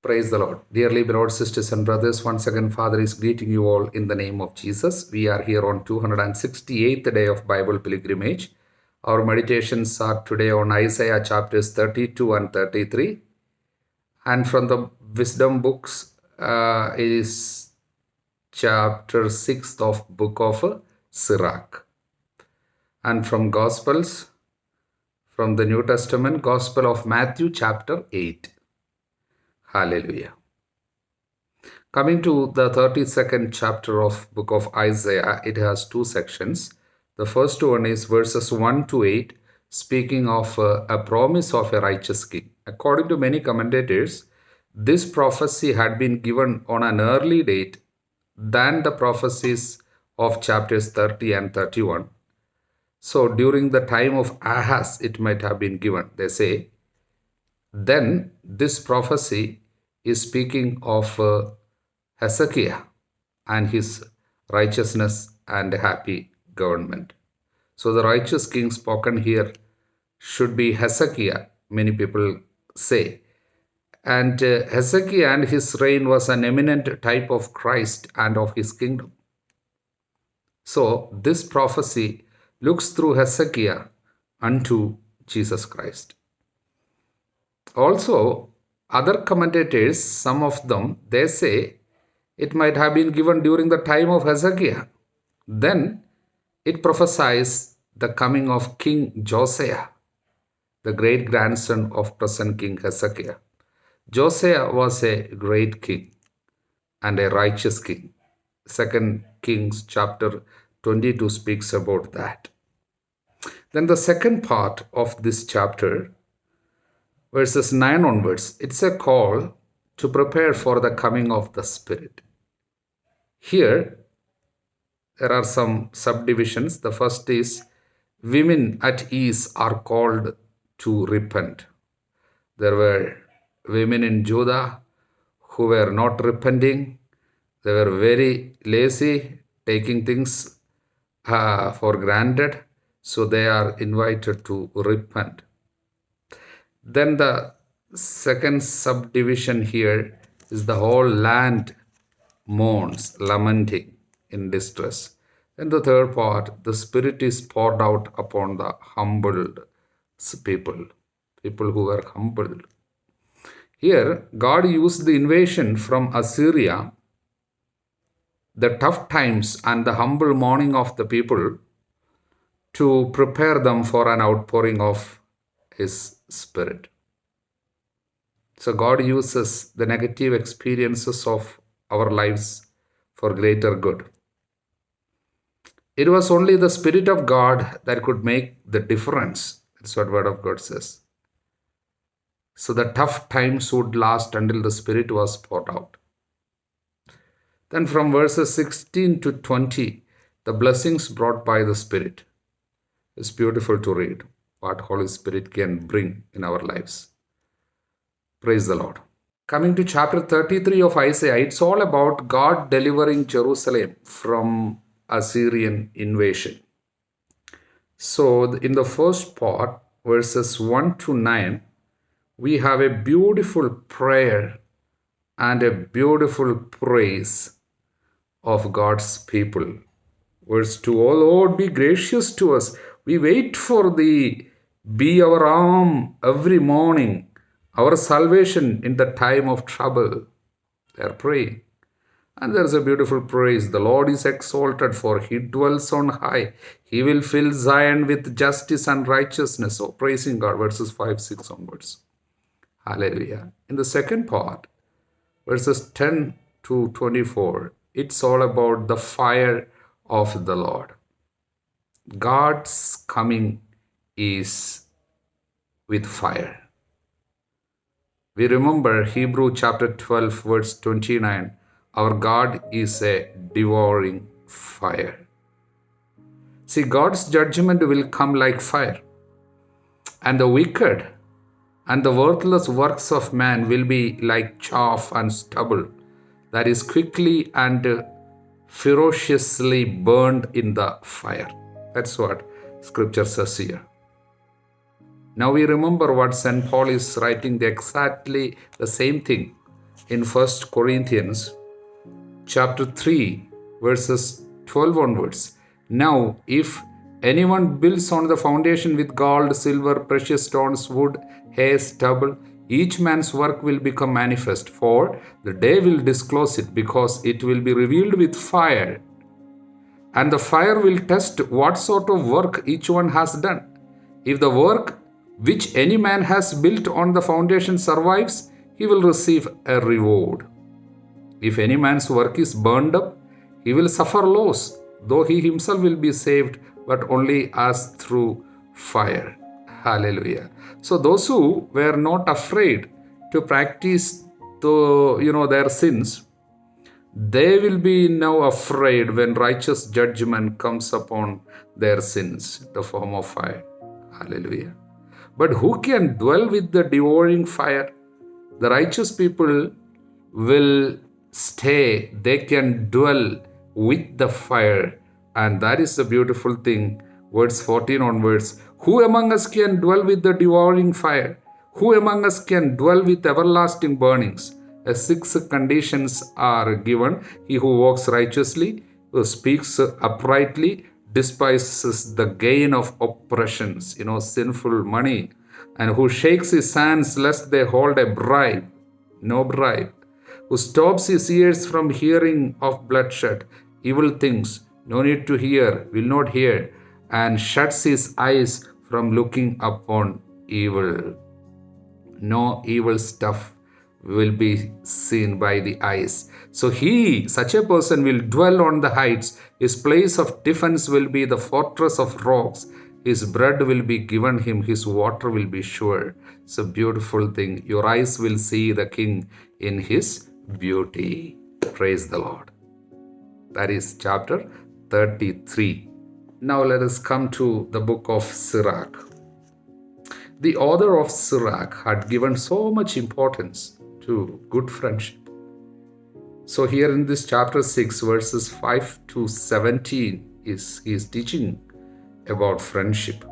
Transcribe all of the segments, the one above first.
Praise the Lord. Dearly beloved sisters and brothers, once again, Father is greeting you all in the name of Jesus. We are here on 268th day of Bible pilgrimage. Our meditations are today on Isaiah chapters 32 and 33. And from the wisdom books is chapter 6 of book of Sirach. And from Gospels, from the New Testament, Gospel of Matthew chapter 8. Hallelujah. Coming to the 32nd chapter of book of Isaiah, it has two sections. The first one is verses 1 to 8, speaking of a promise of a righteous king. According to many commentators, this prophecy had been given on an early date than the prophecies of chapters 30 and 31. So during the time of Ahaz, it might have been given. They say, then this prophecy is speaking of Hezekiah and his righteousness and happy government. So the righteous king spoken here should be Hezekiah, many people say. And Hezekiah and his reign was an eminent type of Christ and of his kingdom. So this prophecy looks through Hezekiah unto Jesus Christ. Also, other commentators, some of them, they say it might have been given during the time of Hezekiah. Then it prophesies the coming of King Josiah, the great grandson of present King Hezekiah. Josiah was a great king and a righteous king. 2 Kings chapter 22 speaks about that. Then the second part of this chapter, verses 9 onwards, it's a call to prepare for the coming of the Spirit. Here, there are some subdivisions. The first is women at ease are called to repent. There were women in Judah who were not repenting. They were very lazy, taking things for granted. So they are invited to repent. Then the second subdivision here is the whole land mourns, lamenting in distress. And the third part, the Spirit is poured out upon the humbled people who are humbled. Here, God used the invasion from Assyria, the tough times and the humble mourning of the people to prepare them for an outpouring of His Spirit. So God uses the negative experiences of our lives for greater good. It was only the Spirit of God that could make the difference. That's what Word of God says. So the tough times would last until the Spirit was poured out. Then from verses 16 to 20, the blessings brought by the Spirit. It's beautiful to read what Holy Spirit can bring in our lives. Praise the Lord. Coming to chapter 33 of Isaiah, it's all about God delivering Jerusalem from Assyrian invasion. So in the first part, verses 1 to 9, we have a beautiful prayer and a beautiful praise of God's people. Verse 2, O Lord, be gracious to us. We wait for thee. Be our arm every morning, our salvation in the time of trouble. They are praying. And there is a beautiful praise. The Lord is exalted, for He dwells on high. He will fill Zion with justice and righteousness. So praising God, verses 5, 6 onwards. Hallelujah. In the second part, verses 10 to 24, it's all about the fire of the Lord. God's coming is with fire. We remember Hebrew chapter 12, verse 29. Our God is a devouring fire. See, God's judgment will come like fire. And the wicked and the worthless works of man will be like chaff and stubble that is quickly and ferociously burned in the fire. That's what Scripture says here. Now we remember what St. Paul is writing exactly the same thing in 1 Corinthians chapter 3, verses 12 onwards. Now, if anyone builds on the foundation with gold, silver, precious stones, wood, hay, stubble, each man's work will become manifest, for the day will disclose it, because it will be revealed with fire. And the fire will test what sort of work each one has done. If the work which any man has built on the foundation survives, he will receive a reward. If any man's work is burned up, he will suffer loss, though he himself will be saved, but only as through fire. Hallelujah. So those who were not afraid to practice their sins, they will be now afraid when righteous judgment comes upon their sins, the form of fire. Hallelujah. But who can dwell with the devouring fire? The righteous people will stay, they can dwell with the fire. And that is the beautiful thing. Verse 14 onwards. Who among us can dwell with the devouring fire? Who among us can dwell with everlasting burnings? 6 conditions are given. He who walks righteously, who speaks uprightly, despises the gain of oppressions, sinful money, and who shakes his hands lest they hold a bribe, no bribe, who stops his ears from hearing of bloodshed, evil things, no need to hear, will not hear, and shuts his eyes from looking upon evil. No evil stuff will be seen by the eyes. So such a person will dwell on the heights. His place of defense will be the fortress of rocks. His bread will be given him. His water will be sure. It's a beautiful thing. Your eyes will see the King in his beauty. Praise the Lord. That is chapter 33. Now let us come to the book of Sirach. The author of Sirach had given so much importance to good friendship. So here in this chapter 6, verses 5 to 17, he is teaching about friendship.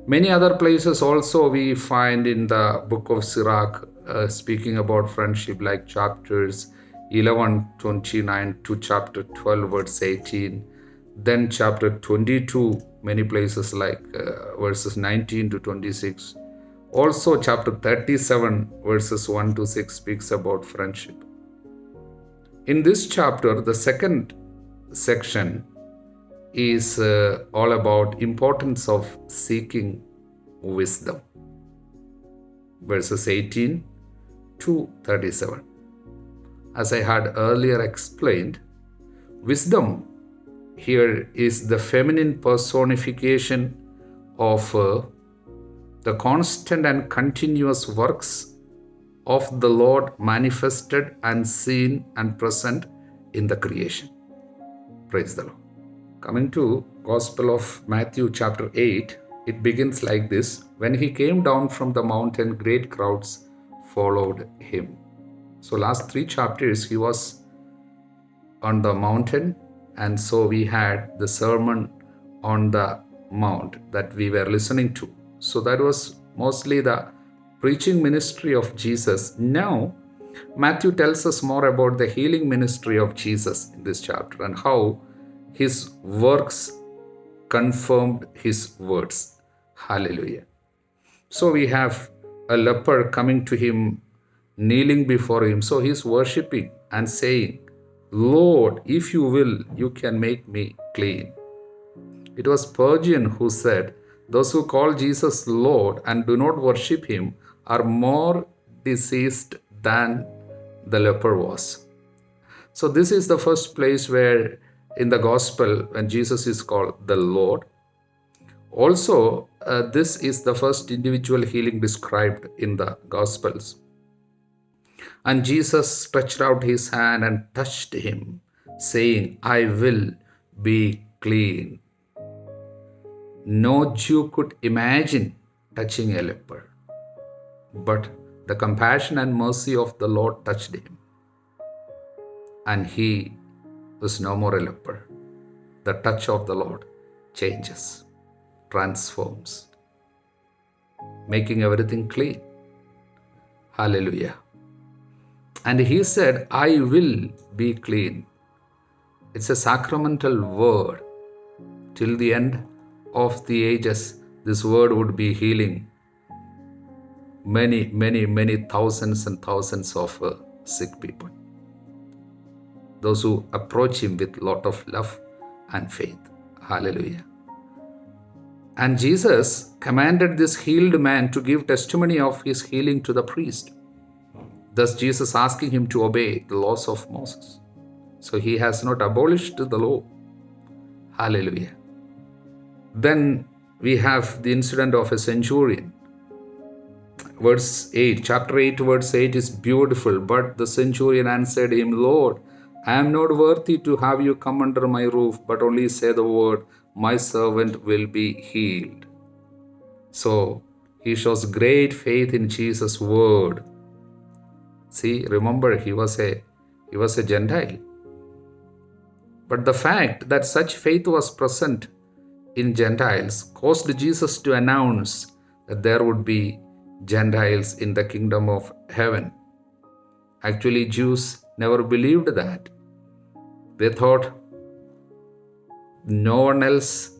Many other places also we find in the book of Sirach speaking about friendship, like chapters 11:29 to chapter 12, verse 18. Then chapter 22, many places like verses 19 to 26. Also chapter 37, verses 1 to 6 speaks about friendship. In this chapter, the second section is all about importance of seeking wisdom. Verses 18 to 37. As I had earlier explained, wisdom here is the feminine personification of the constant and continuous works of the Lord manifested and seen and present in the creation. Praise the Lord. Coming to Gospel of Matthew chapter 8, it begins like this. When he came down from the mountain, great crowds followed him. So last 3 chapters he was on the mountain, and so we had the Sermon on the Mount that we were listening to. So that was mostly the preaching ministry of Jesus. Now, Matthew tells us more about the healing ministry of Jesus in this chapter and how his works confirmed his words. Hallelujah. So we have a leper coming to him, kneeling before him. So he's worshipping and saying, Lord, if you will, you can make me clean. It was Spurgeon who said, those who call Jesus Lord and do not worship him are more diseased than the leper was. So this is the first place where in the gospel when Jesus is called the Lord. Also, this is the first individual healing described in the gospels. And Jesus stretched out his hand and touched him, saying, I will be clean. No Jew could imagine touching a leper, but the compassion and mercy of the Lord touched him, and he was no more a leper. The touch of the Lord changes, transforms, making everything clean. Hallelujah. And he said, I will be clean. It's a sacramental word. Till the end of the ages, this word would be healing many thousands and thousands of sick people. Those who approach him with a lot of love and faith. Hallelujah. And Jesus commanded this healed man to give testimony of his healing to the priest. Thus Jesus asking him to obey the laws of Moses. So he has not abolished the law. Hallelujah. Then we have the incident of a centurion. Verse 8, chapter 8, verse 8 is beautiful. But the centurion answered him, Lord, I am not worthy to have you come under my roof, but only say the word, my servant will be healed. So he shows great faith in Jesus' word. See, remember, he was a Gentile. But the fact that such faith was present in Gentiles caused Jesus to announce that there would be Gentiles in the kingdom of heaven. Actually, Jews never believed that. They thought no one else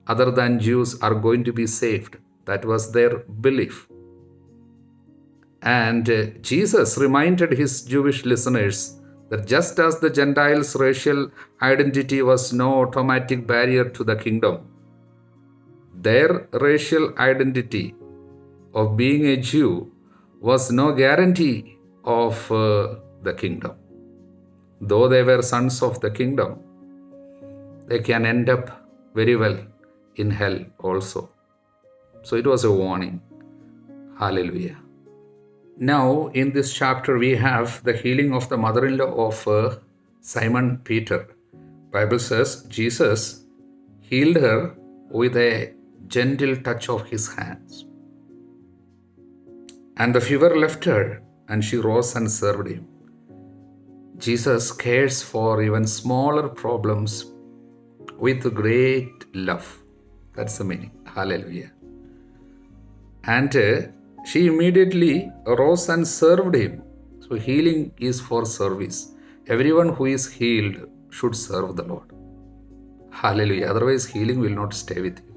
other than Jews are going to be saved. That was their belief. And Jesus reminded his Jewish listeners that just as the Gentiles' racial identity was no automatic barrier to the kingdom, their racial identity of being a Jew was no guarantee of the kingdom. Though they were sons of the kingdom, they can end up very well in hell also. So it was a warning. Hallelujah. Now in this chapter we have the healing of the mother-in-law of Simon Peter. Bible says Jesus healed her with a gentle touch of his hands. And the fever left her, and she rose and served him. Jesus cares for even smaller problems with great love. That's the meaning. Hallelujah. And she immediately rose and served him. So healing is for service. Everyone who is healed should serve the Lord. Hallelujah. Otherwise, healing will not stay with you.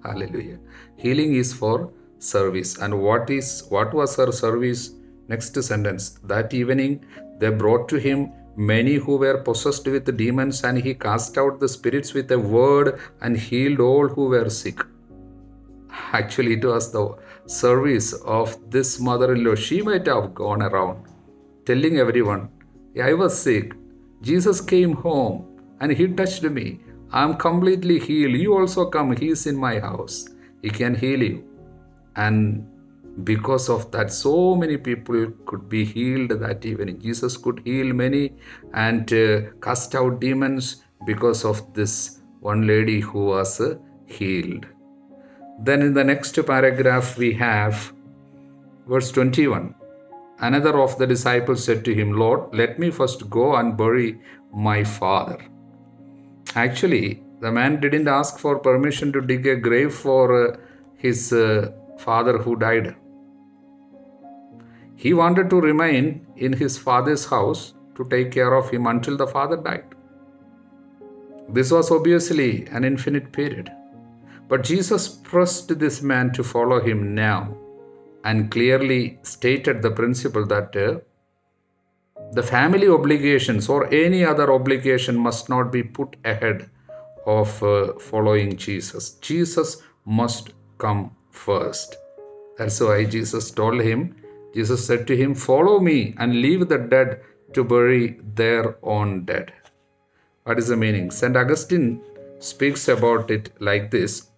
Hallelujah. Healing is for service. And what was her service? Next sentence. That evening they brought to him many who were possessed with demons, and he cast out the spirits with a word and healed all who were sick. Actually, it was the service of this mother-in-law. She might have gone around telling everyone, I was sick. Jesus came home and he touched me. I'm completely healed. You also come. He is in my house. He can heal you. And because of that, so many people could be healed that evening. Jesus could heal many and cast out demons because of this one lady who was healed. Then in the next paragraph we have verse 21. Another of the disciples said to him, Lord, let me first go and bury my father. Actually, the man didn't ask for permission to dig a grave for his father who died. He wanted to remain in his father's house to take care of him until the father died. This was obviously an infinite period. But Jesus pressed this man to follow him now and clearly stated the principle that the family obligations or any other obligation must not be put ahead of following Jesus. Jesus must come first. That's why Jesus said to him, follow me and leave the dead to bury their own dead. What is the meaning? St. Augustine speaks about it like this.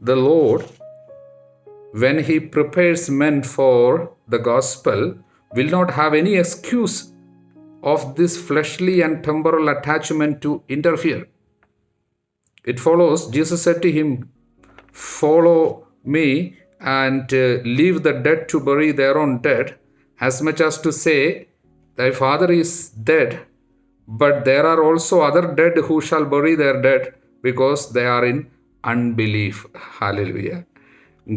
The Lord, when he prepares men for the gospel, will not have any excuse of this fleshly and temporal attachment to interfere. It follows, Jesus said to him, follow me and leave the dead to bury their own dead, as much as to say, thy father is dead, but there are also other dead who shall bury their dead because they are in unbelief. Hallelujah.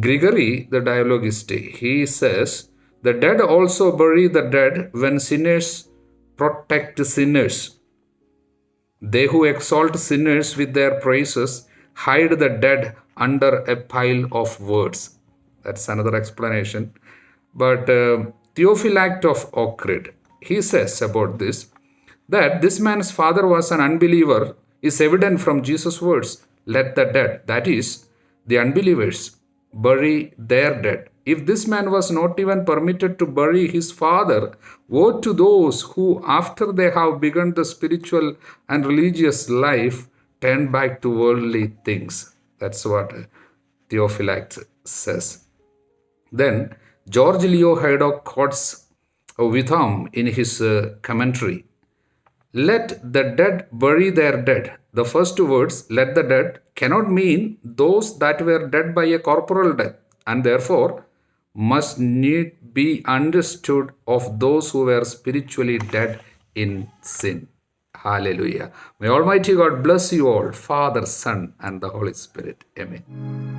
Gregory, the dialoguist, he says, The dead also bury the dead when sinners protect sinners. They who exalt sinners with their praises hide the dead under a pile of words. That's another explanation. But Theophylact of Ochrid, he says about this that this man's father was an unbeliever is evident from Jesus' words, let the dead, that is, the unbelievers, bury their dead. If this man was not even permitted to bury his father, woe to those who, after they have begun the spiritual and religious life, turn back to worldly things. That's what Theophylact says. Then George Leo Haydock quotes Witham in his commentary. Let the dead bury their dead. The first words, let the dead, cannot mean those that were dead by a corporal death, and therefore must need be understood of those who were spiritually dead in sin. Hallelujah. May Almighty God bless you all, Father, Son, and the Holy Spirit. Amen.